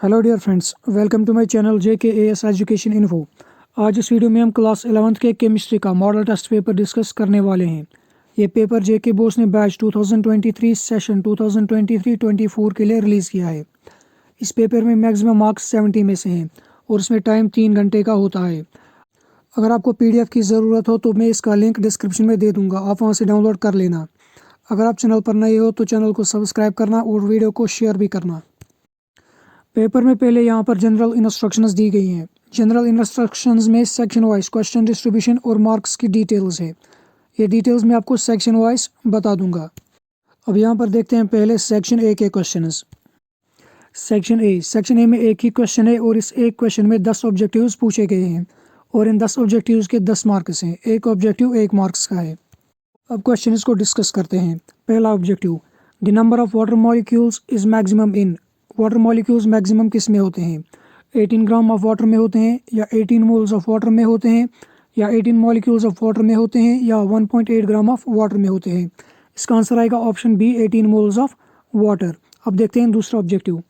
Hello dear friends, welcome to my channel JKAS education info. आज इस video में हम क्लास 11th के केमिस्ट्री का मॉडल टेस्ट पेपर डिस्कस करने वाले हैं। ये पेपर JK बोस ने बैच 2023 सेशन 2023-24 के लिए रिलीज़ किया है। इस पेपर में मैक्सिमम मार्क्स 70 में से हैं और इसमें टाइम 3 घंटे का होता है। अगर आपको PDF की ज़रूरत हो तो मैं इसका लिंक डिस्क्रिप्शन में दे दूँगा, आप वहाँ से डाउनलोड कर लेना। अगर आप चैनल पर नए हो तो चैनल को सब्सक्राइब करना और वीडियो को शेयर भी करना। पेपर में पहले यहाँ पर जनरल इंस्ट्रक्शंस दी गई हैं। जनरल इंस्ट्रक्शंस में सेक्शन वाइज क्वेश्चन डिस्ट्रीब्यूशन और मार्क्स की डिटेल्स है। ये डिटेल्स मैं आपको सेक्शन वाइज बता दूंगा। अब यहाँ पर देखते हैं पहले सेक्शन ए के क्वेश्चंस। सेक्शन ए में एक ही क्वेश्चन है और इस एक क्वेश्चन में 10 ऑब्जेक्टिव्स पूछे गए हैं और इन 10 ऑब्जेक्टिव्स के 10 मार्क्स हैं। एक ऑब्जेक्टिव 1 मार्क्स का है। अब क्वेश्चन को डिस्कस करते हैं। पहला objective, the number of water molecules is maximum in. Water molecules maximum किस में होते हैं? 18 ग्राम ऑफ वाटर में होते हैं, या 18 मोल्स ऑफ वाटर में होते हैं, या 18 मॉलिक्यूल्स ऑफ वाटर में होते हैं, या 1.8 ग्राम ऑफ वाटर में होते हैं। इसका आंसर आएगा option B, 18 moles of water. अब देखते हैं दूसरा objective.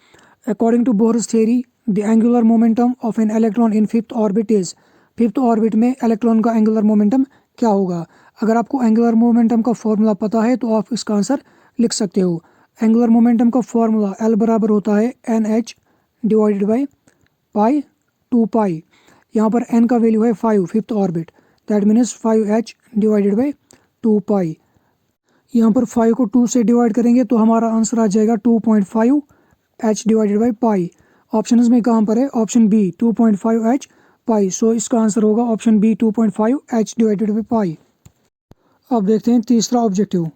According to Bohr's theory the angular momentum of an electron in fifth orbit is. Fifth orbit में इलेक्ट्रॉन का एंगुलर मोमेंटम क्या होगा? अगर आपको एंगुलर मोमेंटम का फॉर्मूला पता है तो आप इसका आंसर लिख सकते हो। एंगुलर मोमेंटम का फॉर्मूला L बराबर होता है NH डिवाइडेड बाई पाई 2 पाई। यहाँ पर N का वैल्यू है 5, fifth orbit, that means 5H divided by 2 पाई। यहाँ पर 5 को 2 से डिवाइड करेंगे तो हमारा आंसर आ जाएगा 2.5 H divided by pi. Option में कहाँ पर है? Option B 2.5 H pi. So इसका आंसर होगा option B 2.5 H divided by pi. अब देखते हैं तीसरा objective.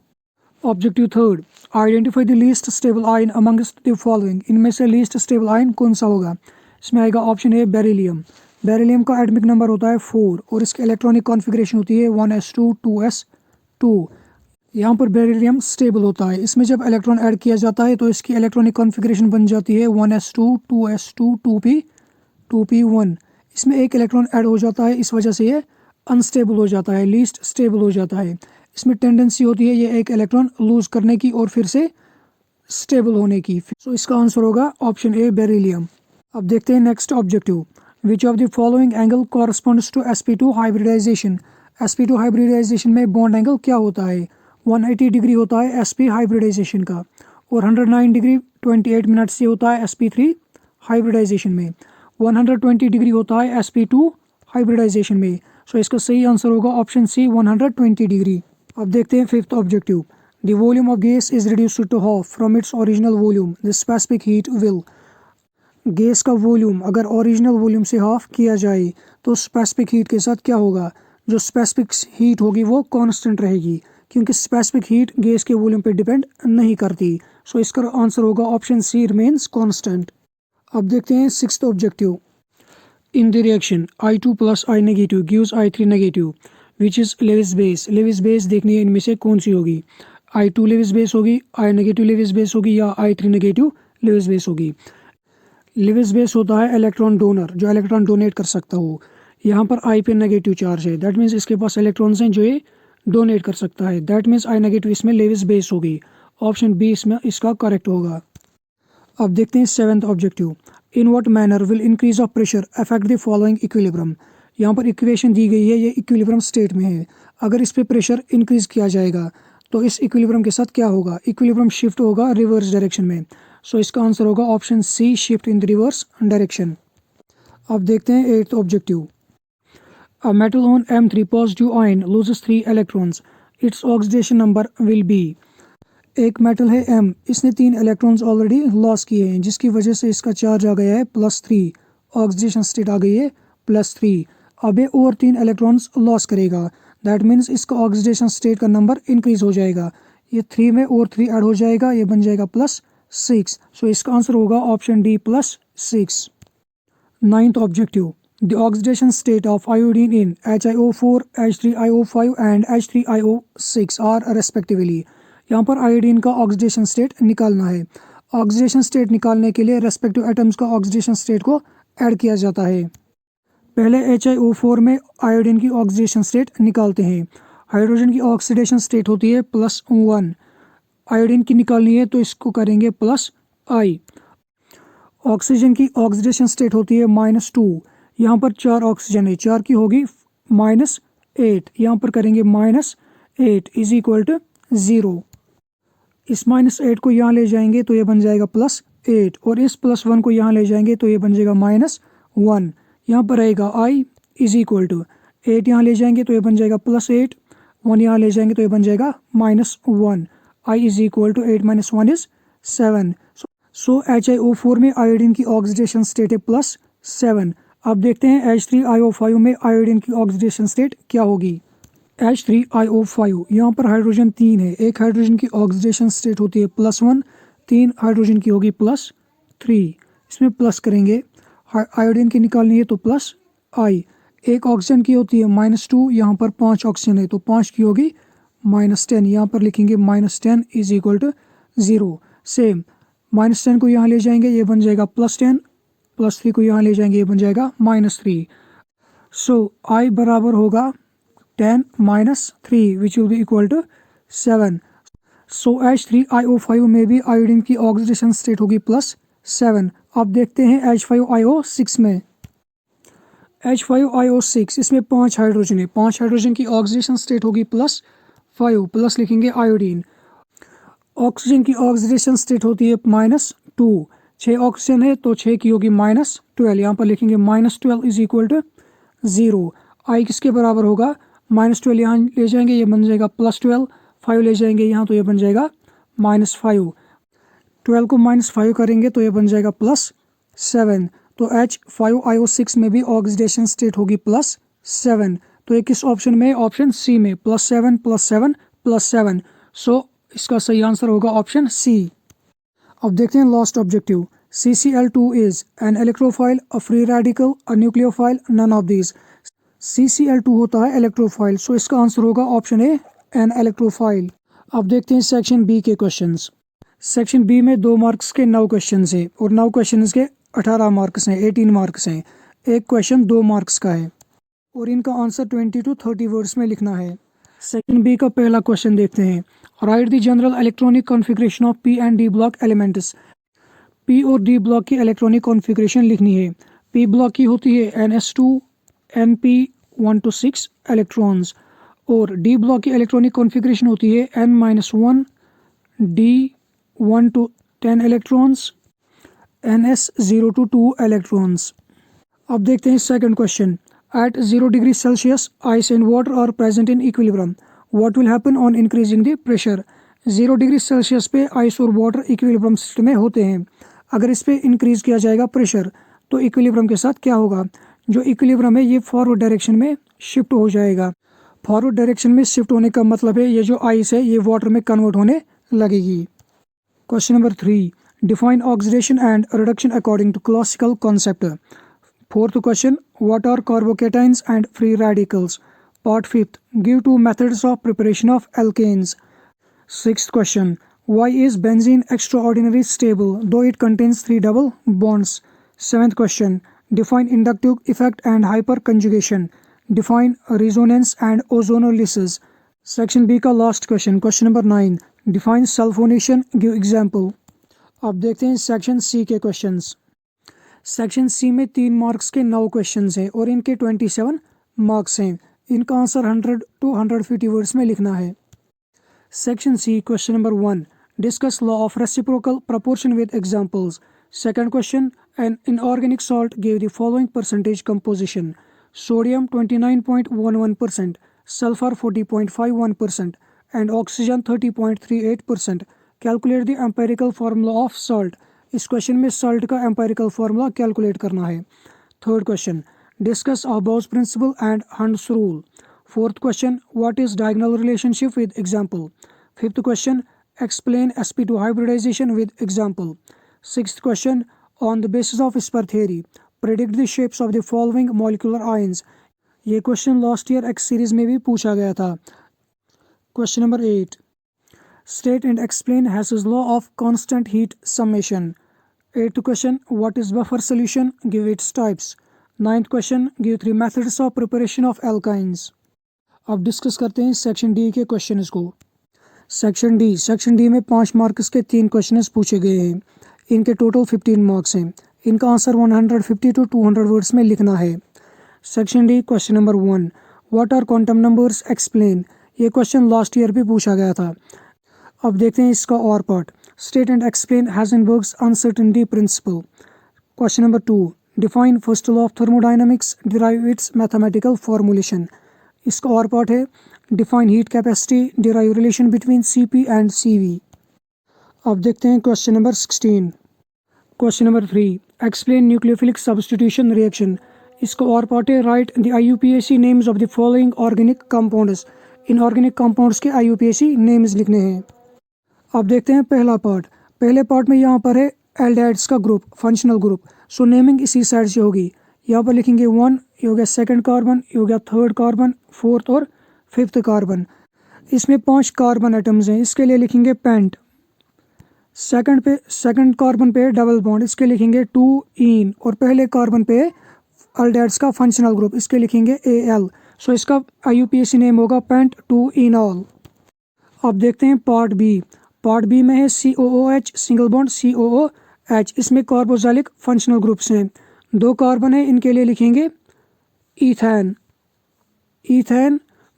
Objective third, identify the least stable ion amongst the following. इनमें से लीस्ट स्टेबल आयन कौन सा होगा? इसमें आएगा ऑप्शन ए बेरिलियम। बेरिलियम का एटॉमिक नंबर होता है 4 और इसकी इलेक्ट्रॉनिक कॉन्फ़िगरेशन होती है 1s2 2s2। यहाँ पर बेरिलियम स्टेबल होता है। इसमें जब इलेक्ट्रॉन ऐड किया जाता है तो इसकी इलेक्ट्रॉनिक कॉन्फ़िगरेशन बन जाती है 1s2 2s2 2p 2p1। इसमें एक इलेक्ट्रॉन ऐड हो जाता है, इस वजह से ये अनस्टेबल हो जाता है, लीस्ट स्टेबल हो जाता है। इसमें टेंडेंसी होती है ये एक इलेक्ट्रॉन लूज करने की और फिर से स्टेबल होने की। सो इसका आंसर होगा ऑप्शन ए बेरिलियम। अब देखते हैं next objective. Which of the following angle corresponds to sp2 hybridization. sp2 hybridization में बॉन्ड एंगल क्या होता है? 180 डिग्री होता है sp हाइब्रिडाइजेशन का, और 109 डिग्री 28 मिनट से होता है sp3 हाइब्रिडाइजेशन में। 120 डिग्री होता है sp2 हाइब्रिडाइजेशन में। सो इसका सही आंसर होगा ऑप्शन सी 120 डिग्री। अब देखते हैं fifth objective. The volume of gas is reduced to half from its original volume, the specific heat will. Gas का वॉल्यूम अगर ओरिजिनल वॉल्यूम से हाफ किया जाए तो स्पेसिफिक हीट के साथ क्या होगा? जो स्पेसिफिक हीट होगी वो कांस्टेंट रहेगी, क्योंकि स्पेसिफिक हीट गैस के वॉल्यूम पे डिपेंड नहीं करती। सो इसका आंसर होगा ऑप्शन सी रिमेन्स कांस्टेंट। अब देखते हैं sixth objective. In the reaction I2 plus I negative gives I3 negative, which is Lewis base। Lewis base देखनी है इनमें से कौन सी होगी? I2 Lewis base होगी, I negative Lewis base होगी, या I3 negative Lewis base होगी। Lewis base होता है इलेक्ट्रॉन डोनर, जो इलेक्ट्रॉन डोनेट कर सकता हो। यहाँ पर I पे नेगेटिव चार्ज है, दैट मीन्स इसके पास इलेक्ट्रॉन्स हैं जो ये डोनेट कर सकता है, दैट मीन्स I नेगेटिव इसमें Lewis base होगी। ऑप्शन बी इसमें इसका करेक्ट होगा। अब देखते हैं seventh objective. In what manner will increase of pressure affect the following equilibrium. यहाँ पर इक्वेशन दी गई है, ये इक्विलिब्रियम स्टेट में है। अगर इस पे प्रेशर इंक्रीज किया जाएगा तो इस इक्विलिब्रियम के साथ क्या होगा? इक्विलिब्रियम शिफ्ट होगा रिवर्स डायरेक्शन में। सो इसका आंसर होगा option C shift in the reverse direction. अब देखते हैं eighth objective. A metal on M3 positive ion loses 3 electrons, its oxidation number will be. एक मेटल है M, इसने 3 इलेक्ट्रॉन्स ऑलरेडी लॉस किए हैं, जिसकी वजह से इसका चार्ज आ गया है +3, ऑक्सीडेशन स्टेट आ गई है +3। अब ये और 3 इलेक्ट्रॉन्स लॉस करेगा, दैट मीन्स इसका ऑक्सीडेशन स्टेट का नंबर इंक्रीज हो जाएगा। ये 3 में और 3 ऐड हो जाएगा, ये बन जाएगा +6। सो इसका आंसर होगा option D +6। Ninth objective. The oxidation state of iodine in HiO4, H3IO5 and H3IO6 are respectively. यहाँ पर आयोडीन का ऑक्सीडेशन स्टेट निकालना है। ऑक्सीडेशन स्टेट निकालने के लिए रेस्पेक्टिव एटम्स का ऑक्सीडेशन स्टेट को ऐड किया जाता है। पहले HiO4 में आयोडीन की ऑक्सीडेशन स्टेट निकालते हैं। हाइड्रोजन की ऑक्सीडेशन स्टेट होती है +1। आयोडीन की निकालनी है तो इसको करेंगे +I। ऑक्सीजन की ऑक्सीडेशन स्टेट होती है -2। यहाँ पर 4 ऑक्सीजन है, 4 की होगी -8। यहाँ पर करेंगे -8 इज इक्वल टू 0। इस -8 को यहाँ ले जाएंगे तो ये बन जाएगा +8 और इस +1 को यहाँ ले जाएंगे तो ये बन जाएगा -1। यहाँ पर रहेगा i इज इक्वल टू 8 यहाँ ले जाएंगे तो ये बन जाएगा +8, 1 यहाँ ले जाएंगे तो ये बन जाएगा -1। i is equal to 8 - 1 is 7। So HiO4 में आयोडीन की ऑक्सीडेशन स्टेट है +7। अब देखते हैं H3IO5 में आयोडीन की ऑक्सीडेशन स्टेट क्या होगी। H3IO5 यहाँ पर हाइड्रोजन 3 है, एक हाइड्रोजन की ऑक्सीडेशन स्टेट होती है +1, 3 हाइड्रोजन की होगी +3। इसमें प्लस करेंगे, आयोडीन की निकालनी है तो +i। एक ऑक्सीजन की होती है -2, यहाँ पर 5 ऑक्सीजन है तो 5 की होगी -10। यहाँ पर लिखेंगे -10 इज इक्वल टू 0। सेम -10 को यहाँ ले जाएंगे ये बन जाएगा +10, +3 को यहाँ ले जाएंगे ये बन जाएगा -3। सो i बराबर होगा 10 - 3 which will be equal to 7। So H3IO5 में भी आयोडीन की ऑक्सीडेशन स्टेट होगी +7। अब देखते हैं H5IO6 में। H5IO6 इसमें 5 हाइड्रोजन है, 5 हाइड्रोजन की ऑक्सीडेशन स्टेट होगी +5, प्लस लिखेंगे आयोडीन। ऑक्सीजन की ऑक्सीडेशन स्टेट होती है -2, 6 ऑक्सीजन है तो 6 की होगी -12। यहाँ पर लिखेंगे -12 इज इक्वल टू 0। आई किसके बराबर होगा, -12 यहाँ ले जाएंगे ये बन जाएगा +12, 5 ले जाएंगे यहाँ तो ये बन जाएगा -5, 12 को -5 करेंगे तो ये बन जाएगा +7। तो H5IO6 में भी ऑक्सीडेशन स्टेट होगी +7। तो ये किस ऑप्शन में, ऑप्शन सी में, +7 +7 +7। सो इसका सही आंसर होगा ऑप्शन सी। अब देखते हैं last objective. CCl2 is an electrophile, a free radical, a nucleophile, none of these. CCl2 होता है इलेक्ट्रोफाइल, सो इसका आंसर होगा ऑप्शन ए, एन इलेक्ट्रोफाइल। अब देखते हैं सेक्शन बी के क्वेश्चंस। सेक्शन बी में 2 मार्क्स के 9 क्वेश्चन है और 9 क्वेश्चन के 18 मार्क्स हैं, 18 मार्क्स हैं। एक क्वेश्चन 2 मार्क्स का है और इनका आंसर 20 to 30 वर्ड्स में लिखना है। सेक्शन बी का पहला क्वेश्चन देखते हैं। Right the general electronic configuration of P and D block elements. P और D ब्लॉक की इलेक्ट्रॉनिक कॉन्फ़िगरेशन लिखनी है। P ब्लॉक की होती है NS2 Np 1 to 6 इलेक्ट्रॉन्स और D ब्लॉक की इलेक्ट्रॉनिक कॉन्फ़िगरेशन होती है N-1 D 1 to 10 electrons, NS 0 to 2 electrons. अब देखते हैं second question. At 0 degree Celsius ice and water are present in equilibrium, what will happen on increasing the pressure. 0 degree Celsius पे ice और water equilibrium system में होते हैं। अगर इस पे इंक्रीज किया जाएगा प्रेशर तो इक्विलिब्रियम के साथ क्या होगा, जो इक्विलिब्रियम है ये फॉरवर्ड डायरेक्शन में शिफ्ट हो जाएगा। फॉरवर्ड डायरेक्शन में शिफ्ट होने का मतलब है ये जो आइस है ये वाटर में कन्वर्ट होने लगेगी। Question number 3, define oxidation and reduction according to classical concept. Fourth question, what are carbocations and free radicals. Part 5th, give 2 methods of preparation of alkenes. 6th question, why is benzene extraordinarily stable though it contains 3 double bonds? 7th question, define inductive effect and hyperconjugation. Define resonance and ozonolysis. Section B का last question, question number 9, define sulfonation, give example. अब देखते हैं section C के questions. Section C में 3 marks के 9 questions हैं और इनके 27 मार्क्स हैं। इनका आंसर 100 to 150 वर्ड्स में लिखना है। Section C, question number 1, discuss law of reciprocal proportion with examples. Second question, an inorganic salt give the following percentage composition. Sodium 29.11%, sulphur 40.51% and oxygen 30.38%। Calculate the empirical formula of salt. इस question में salt का empirical formula calculate करना है। Third question, discuss about principle and Hund's rule. Fourth question, what is diagonal relationship with example? Fifth question, explain sp2 hybridization with example. Sixth question, on the basis of spur theory, predict the shapes of the following molecular ions. ये question last year x series में भी पूछा गया था। Question number 8, state and explain Hess's law of constant heat summation. 8th question, what is buffer solution? Give its types. 9th question, give 3 methods of preparation of alkynes. अब discuss करते हैं section D के questions को। Section D में 5 marks के 3 questions पूछे गए हैं। इनके टोटल 15 मार्क्स हैं। इनका आंसर 150 to 200 वर्ड्स में लिखना है। Section D question number 1, what are quantum numbers explain. ये क्वेश्चन लास्ट ईयर भी पूछा गया था। अब देखते हैं इसका और part. State and explain Heisenberg's uncertainty principle. Question number 2, define first law of thermodynamics, derive its mathematical formulation. इसका और पार्ट है define heat capacity, derive relation between Cp and Cv। अब देखते हैं question number 16। Question number 3, explain nucleophilic substitution reaction. इसका और part है right the IUPAC names of the following organic compounds. In organic compounds के IUPAC names लिखने हैं। अब देखते हैं पहला पार्ट। पहले पार्ट में यहाँ पर है एल्डिहाइड्स का ग्रुप, फंक्शनल ग्रुप। सो नेमिंग इसी साइड से होगी। यहाँ पर लिखेंगे 1, ये हो गया सेकंड कार्बन, ये हो गया थर्ड कार्बन, फोर्थ और फिफ्थ कार्बन। इसमें 5 कार्बन एटम्स हैं, इसके लिए लिखेंगे पेंट। सेकंड कार्बन पे डबल बॉन्ड, इसके लिखेंगे 2 इन। और पहले कार्बन पे एल्डिहाइड्स का फंक्शनल ग्रुप, इसके लिखेंगे Al। सो इसका IUPAC नेम होगा पेंट 2 इनॉल। अब देखते हैं पार्ट बी। पार्ट बी में है COOH सिंगल बॉन्ड COOH। इसमें कार्बोक्सिलिक फंक्शनल ग्रुप्स हैं, 2 कार्बन है, इनके लिए लिखेंगे ईथेन।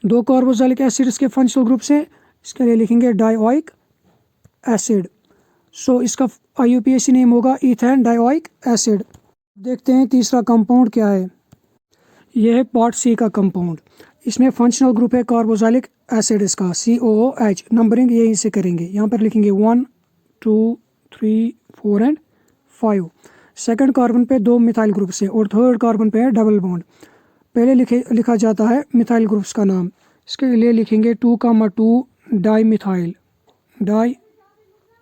2 कार्बोक्सिलिक एसिड्स के फंक्शनल ग्रुप्स हैं, इसके लिए लिखेंगे डाइओइक एसिड। सो इसका IUPAC नेम होगा ईथेन डाइओइक एसिड। देखते हैं तीसरा कंपाउंड क्या है। यह है पार्ट सी का कंपाउंड। इसमें फंक्शनल ग्रुप है कार्बोक्सिलिक एसिड, इसका COOH। नंबरिंग यहीं से करेंगे, यहाँ पर लिखेंगे 1, 2, 3, 4 एंड 5। सेकंड कार्बन पे 2 मिथाइल ग्रुप्स हैं और थर्ड कार्बन पे है डबल बॉन्ड। पहले लिखा जाता है मिथाइल ग्रुप्स का नाम, इसके लिए लिखेंगे 2,2 डाई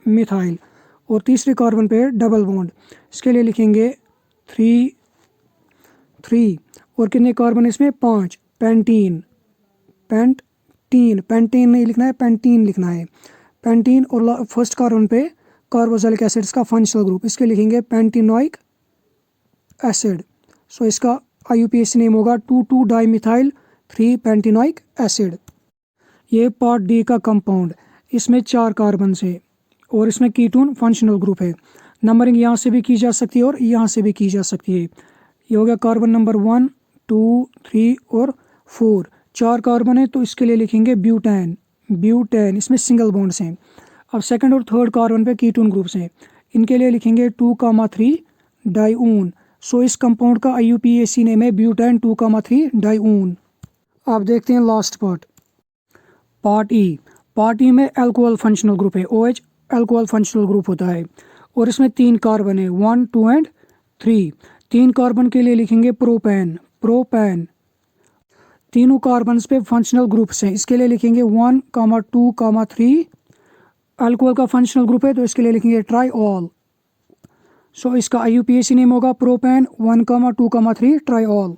मिथाइल। और तीसरे कार्बन पे डबल बॉन्ड, इसके लिए लिखेंगे 3 और कितने कार्बन इसमें 5, पेंटीन नहीं लिखना है, पेंटीन लिखना है। पेंटीन और फर्स्ट कार्बन पे कार्बोक्सिलिक एसिड्स का फंक्शनल ग्रुप, इसके लिखेंगे पेंटीनोइक एसिड। सो इसका IUPAC नेम होगा 2,2 डाईमिथाइल 3 पेंटीनोइक एसिड। ये पार्ट डी का कंपाउंड, इसमें 4 कार्बन है और इसमें कीटोन फंक्शनल ग्रुप है। नंबरिंग यहाँ से भी की जा सकती है और यहाँ से भी की जा सकती है। ये हो गया कार्बन नंबर 1, 2, 3 और 4। 4 कार्बन है तो इसके लिए लिखेंगे ब्यूटेन। इसमें सिंगल बॉन्ड्स हैं। अब सेकंड और थर्ड कार्बन पे कीटोन ग्रुप्स हैं, इनके लिए लिखेंगे 2,3 डाईऊन। सो इस कंपाउंड का IUPAC नेम है ब्यूटेन 2,3 डाईऊन। अब देखते हैं लास्ट पार्ट, पार्ट ई। पार्ट ई में अल्कोहल फंक्शनल ग्रुप है, OH अल्कोहल फंक्शनल ग्रुप होता है और इसमें 3 कार्बन है, 1, 2 एंड 3। 3 कार्बन के लिए लिखेंगे प्रोपेन। तीनों कार्बन पे फंक्शनल ग्रुप्स हैं, इसके लिए लिखेंगे 1, 2, 3। अल्कोहल का फंक्शनल ग्रुप है तो इसके लिए लिखेंगे ट्राइऑल। सो इसका IUPAC नेम होगा प्रोपेन 1, 2, 3 ट्राइऑल।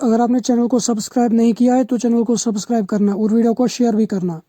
अगर आपने चैनल को सब्सक्राइब नहीं किया है तो चैनल को सब्सक्राइब करना और वीडियो को शेयर भी करना।